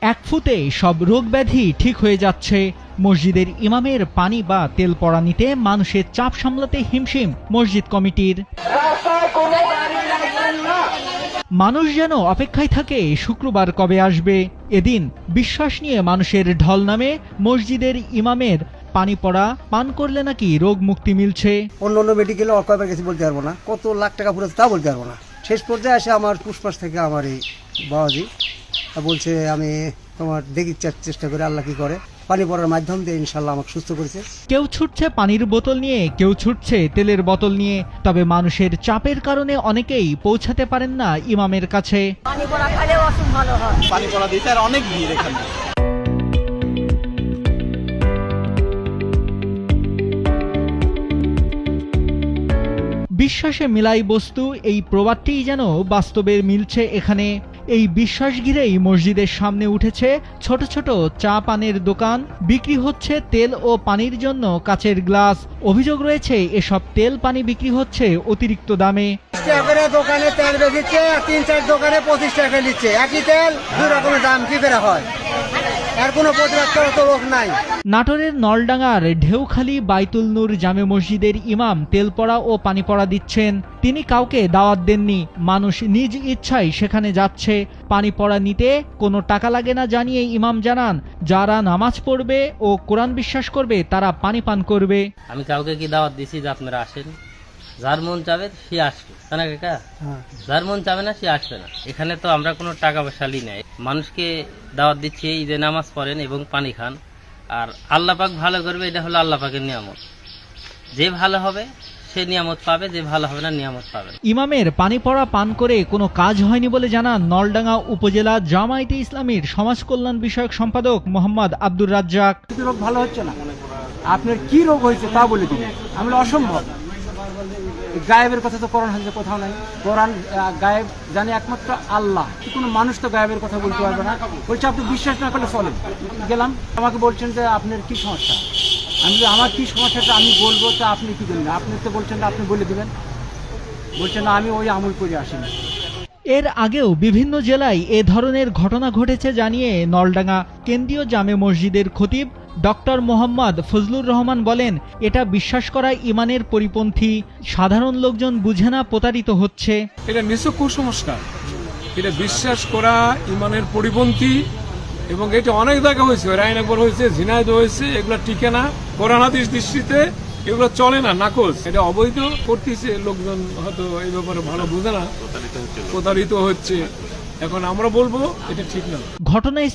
এক ফুতে সব রোগ ব্যাধি ঠিক হয়ে যাচ্ছে। মসজিদের ইমামের পানি বা তেল পড়া নিতে মানুষের চাপ সামলাতে হিমশিম মসজিদ কমিটির। মানুষ যেন অপেক্ষায় থাকে শুক্রবার কবে আসবে। এদিন বিশ্বাস নিয়ে মানুষের ঢল নামে মসজিদের ইমামের পানি পড়া পান করলে নাকি রোগ মুক্তি মিলছে। অন্য মেডিকেলে কয়বার গেছি বলতে পারবো না, কত লাখ টাকা পুরো তা বলতে পারবো না। শেষ পর্যায়ে এসে আমার পুষ্পাস থেকে আমার এই বাবাজি বলছে আমি তোমার দেখি চেষ্টা করে আল্লাহ কি করে, পানি পড়ার মাধ্যম দিয়ে ইনশাল্লাহ আমাকে সুস্থ করেছে। কেউ ছুটছে পানির বোতল নিয়ে, কেউ ছুটছে তেলের বোতল নিয়ে। তবে মানুষের চাপের কারণে অনেকেই পৌঁছাতে পারেন না ইমামের কাছে। পানি পড়া খাইলে অসুখ ভালো হয়। পানি পড়া দিতে আর অনেক ভিড় এখানে। বিশ্বাসে মিলাই বস্তু, এই প্রবাদটিই যেন বাস্তবের মিলছে এখানে। এই বিশ্বাস ঘিরেই মসজিদের সামনে উঠেছে ছোট ছোট চা পানের দোকান। বিক্রি হচ্ছে তেল ও পানির জন্য কাচের গ্লাস। অভিযোগ রয়েছে এসব তেল পানি বিক্রি হচ্ছে অতিরিক্ত দামে। দোকানে তেল বেঁচেছে 3-4 দোকানে 25 টাকা নিচ্ছে, একই তেল 2 রকমের দাম কি করে হয়? আর কোনো প্রতিবাদ করার তো লোক নাই। নাটোরের নলডাঙ্গার ঢেউখালী বাইতুল নূর জামে মসজিদের ইমাম তেল পড়া ও পানি পড়া দিচ্ছেন। তিনি কাউকে দাওয়াত দেননি, মানুষ নিজ ইচ্ছায় সেখানে যাচ্ছে। পানি পড়া নিতে কোনো টাকা লাগে না জানিয়ে ইমাম জানান, যারা নামাজ পড়বে ও কোরআন বিশ্বাস করবে তারা পানি পান করবে। আমি কাউকে কি দাওয়াত দিছি যে আপনারা আসেন? যার মন চাবে সে আসবে, তাই না কাকা? যার মন চাবে না সে আসবে না। এখানে তো আমরা কোনো টাকা পয়সা লি নাই, মানুষকে দাওয়াত দিচ্ছি এই যে নামাজ পড়েন এবং পানি খান, আর আল্লাহ পাক ভালো করবে, এটা হলো আল্লাহ পাকের নিয়ামত। যে ভালো হবে সে নিয়ামত পাবে, যে ভালো হবে না নিয়ামত পাবে। ইমামের পানি পড়া পান করে কোনো কাজ হয়নি বলে জানান নলডাঙ্গা উপজেলা জামায়াতে ইসলামীর সমাজ কল্যাণ বিষয়ক সম্পাদক মোহাম্মদ আব্দুর রাজ্জাক। রোগ ভালো হচ্ছে না, আপনার কি রোগ হয়েছে তা বলে দিন। আমি অসম্ভব, গায়েবের কথা তো কোরআন হাদিসে কোথাও নাই। কোরআন গায়েব জানে একমাত্র আল্লাহ, কোনো মানুষ তো গায়েবের কথা বলতে পারবে না। বলছে আপনি বিশ্বাস না করলে চলেন। গেলাম, আমাকে বলছেন যে আপনার কি সমস্যা। আমি আমার কি সমস্যাটা আমি বলবো, তো আপনি কি বলবেন? আপনি তো বলছেন আপনি বলে দিবেন। বলছেন না আমি ওই আমল করে আসিনি। এর আগেও বিভিন্ন জেলায় এ ধরনের ঘটনা ঘটেছে জানিয়ে নলডাঙ্গা কেন্দ্রীয় জামে মসজিদের খতিব ডক্টর মোহাম্মদ ফজলুর রহমান বলেন, এটা বিশ্বাস করা ইমানের পরিপন্থী। সাধারণ লোকজন বুঝে না, প্রতারিত হচ্ছে। এটা নিছক কুসংস্কার, এটা বিশ্বাস করা ইমানের পরিপন্থী। এবং এটা অনেক জায়গা হয়েছে, রায়নগর হয়েছে, ঝিনাইদহ হয়েছে, এগুলো টিকে না। কোরআন হাদিস দৃষ্টিতে এগুলো চলে না, নাকচ। এটা অবৈধ করতেছে লোকজন, হয়তো এই ব্যাপারে ভালো বুঝে না, প্রতারিত হচ্ছে। এখন আমরা বলবো এটা ঠিক না। ঘটনায়